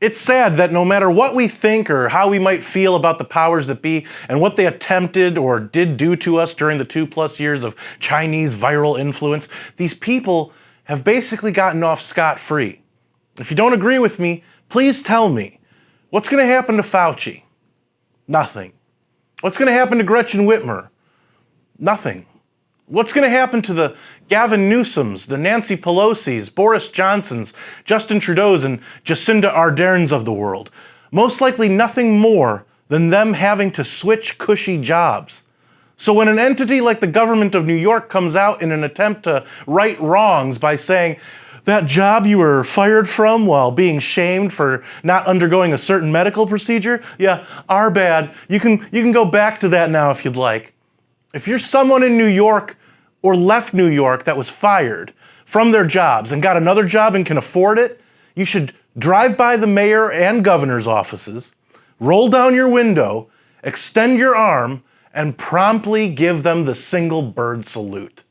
It's sad that no matter what we think or how we might feel about the powers that be and what they attempted or did do to us during the 2+ years of Chinese viral influence, these people have basically gotten off scot-free. If you don't agree with me, please tell me. What's going to happen to Fauci? Nothing. What's going to happen to Gretchen Whitmer? Nothing. What's going to happen to the Gavin Newsoms, the Nancy Pelosi's, Boris Johnsons, Justin Trudeau's, and Jacinda Ardern's of the world? Most likely nothing more than them having to switch cushy jobs. So when an entity like the government of New York comes out in an attempt to right wrongs by saying, that job you were fired from while being shamed for not undergoing a certain medical procedure, yeah, our bad. You can go back to that now if you'd like. If you're someone in New York or left New York that was fired from their jobs and got another job and can afford it, you should drive by the mayor and governor's offices, roll down your window, extend your arm, and promptly give them the single bird salute.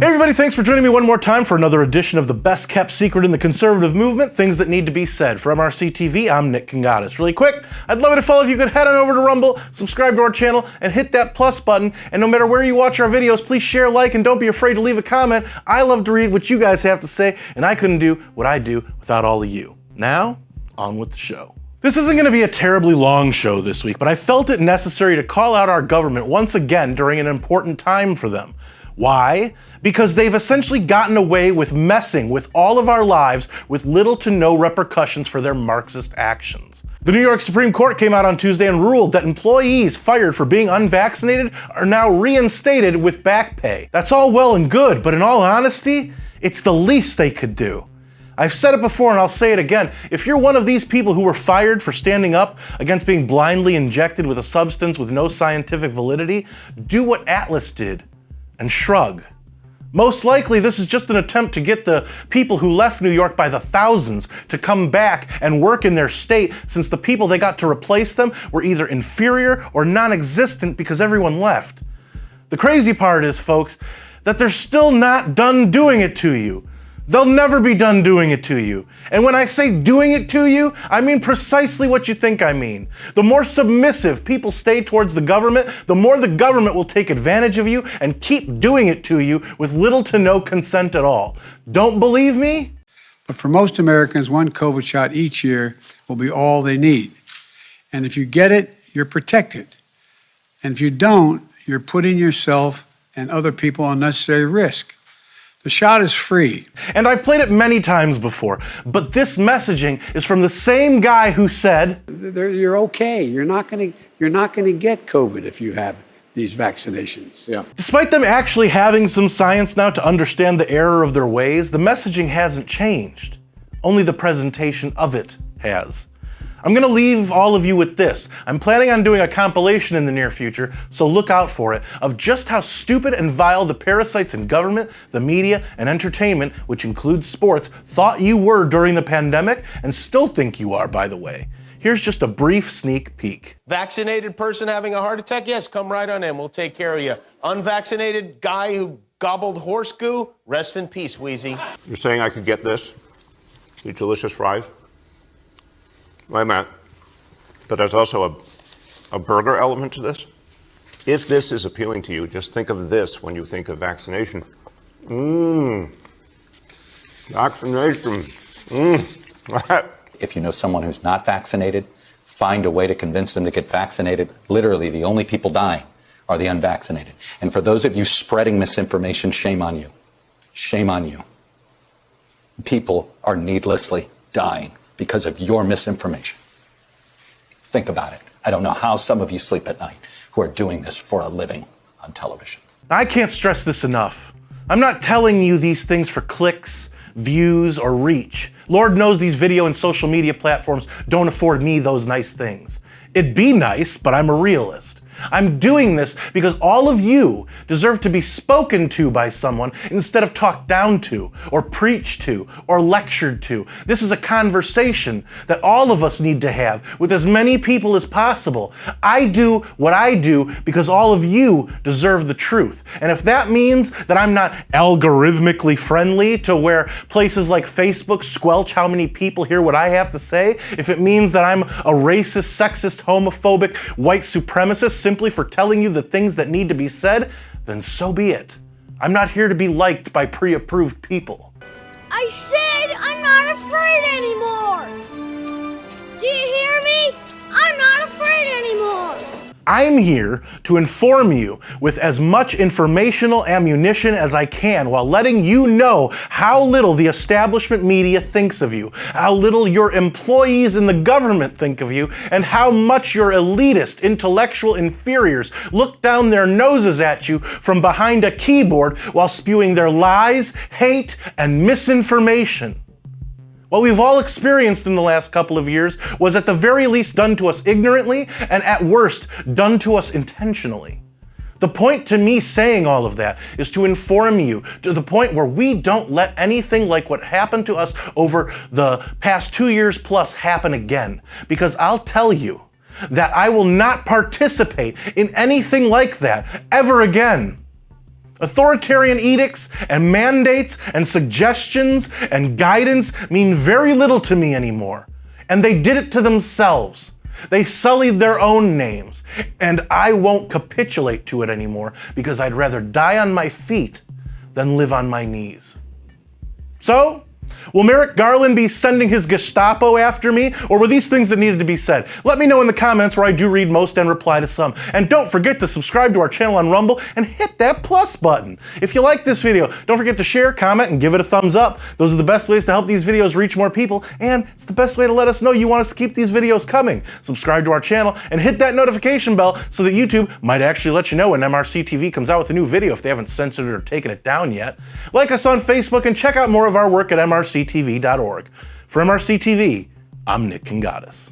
Hey everybody, thanks for joining me one more time for another edition of the best kept secret in the conservative movement, Things That Need to Be Said. For MRC-TV, I'm Nick Kangadis. Really quick, I'd love it if all of you could head on over to Rumble, subscribe to our channel, and hit that plus button. And no matter where you watch our videos, please share, like, and don't be afraid to leave a comment. I love to read what you guys have to say, and I couldn't do what I do without all of you. Now, on with the show. This isn't going to be a terribly long show this week, but I felt it necessary to call out our government once again during an important time for them. Why? Because they've essentially gotten away with messing with all of our lives with little to no repercussions for their Marxist actions. The New York Supreme Court came out on Tuesday and ruled that employees fired for being unvaccinated are now reinstated with back pay. That's all well and good, but in all honesty, it's the least they could do. I've said it before and I'll say it again. If you're one of these people who were fired for standing up against being blindly injected with a substance with no scientific validity, do what Atlas did and shrug. Most likely, this is just an attempt to get the people who left New York by the thousands to come back and work in their state, since the people they got to replace them were either inferior or non-existent because everyone left. The crazy part is, folks, that they're still not done doing it to you. They'll never be done doing it to you. And when I say doing it to you, I mean precisely what you think I mean. The more submissive people stay towards the government, the more the government will take advantage of you and keep doing it to you with little to no consent at all. Don't believe me? But for most Americans, one COVID shot each year will be all they need. And if you get it, you're protected. And if you don't, you're putting yourself and other people on unnecessary risk. The shot is free. And I've played it many times before, but this messaging is from the same guy who said, You're okay. You're not going to get COVID if you have these vaccinations. Yeah. Despite them actually having some science now to understand the error of their ways, the messaging hasn't changed. Only the presentation of it has. I'm going to leave all of you with this. I'm planning on doing a compilation in the near future, so look out for it, of just how stupid and vile the parasites in government, the media, and entertainment, which includes sports, thought you were during the pandemic, and still think you are, by the way. Here's just a brief sneak peek. Vaccinated person having a heart attack? Yes, come right on in. We'll take care of you. Unvaccinated guy who gobbled horse goo? Rest in peace, Wheezy. You're saying I could get this? These delicious fries? Wait a minute. But there's also a burger element to this. If this is appealing to you, just think of this when you think of vaccination. Vaccination. If you know someone who's not vaccinated, find a way to convince them to get vaccinated. Literally, the only people dying are the unvaccinated. And for those of you spreading misinformation, shame on you. Shame on you. People are needlessly dying because of your misinformation. Think about it. I don't know how some of you sleep at night who are doing this for a living on television. I can't stress this enough. I'm not telling you these things for clicks, views, or reach. Lord knows these video and social media platforms don't afford me those nice things. It'd be nice, but I'm a realist. I'm doing this because all of you deserve to be spoken to by someone instead of talked down to, or preached to, or lectured to. This is a conversation that all of us need to have with as many people as possible. I do what I do because all of you deserve the truth. And if that means that I'm not algorithmically friendly to where places like Facebook squelch how many people hear what I have to say, if it means that I'm a racist, sexist, homophobic, white supremacist simply for telling you the things that need to be said, then so be it. I'm not here to be liked by pre-approved people. I said I'm not afraid anymore! Do you hear me? I'm not afraid anymore! I'm here to inform you with as much informational ammunition as I can while letting you know how little the establishment media thinks of you, how little your employees in the government think of you, and how much your elitist intellectual inferiors look down their noses at you from behind a keyboard while spewing their lies, hate, and misinformation. What we've all experienced in the last couple of years was at the very least done to us ignorantly, and at worst, done to us intentionally. The point to me saying all of that is to inform you to the point where we don't let anything like what happened to us over the past 2 years plus happen again. Because I'll tell you that I will not participate in anything like that ever again. Authoritarian edicts and mandates and suggestions and guidance mean very little to me anymore. And they did it to themselves. They sullied their own names. And I won't capitulate to it anymore because I'd rather die on my feet than live on my knees. So, will Merrick Garland be sending his Gestapo after me, or were these things that needed to be said? Let me know in the comments, where I do read most and reply to some. And don't forget to subscribe to our channel on Rumble and hit that plus button. If you like this video, don't forget to share, comment, and give it a thumbs up. Those are the best ways to help these videos reach more people, and it's the best way to let us know you want us to keep these videos coming. Subscribe to our channel and hit that notification bell so that YouTube might actually let you know when MRC-TV comes out with a new video if they haven't censored it or taken it down yet. Like us on Facebook and check out more of our work at MRCTV.org. For MRC-TV, I'm Nick Kangadis.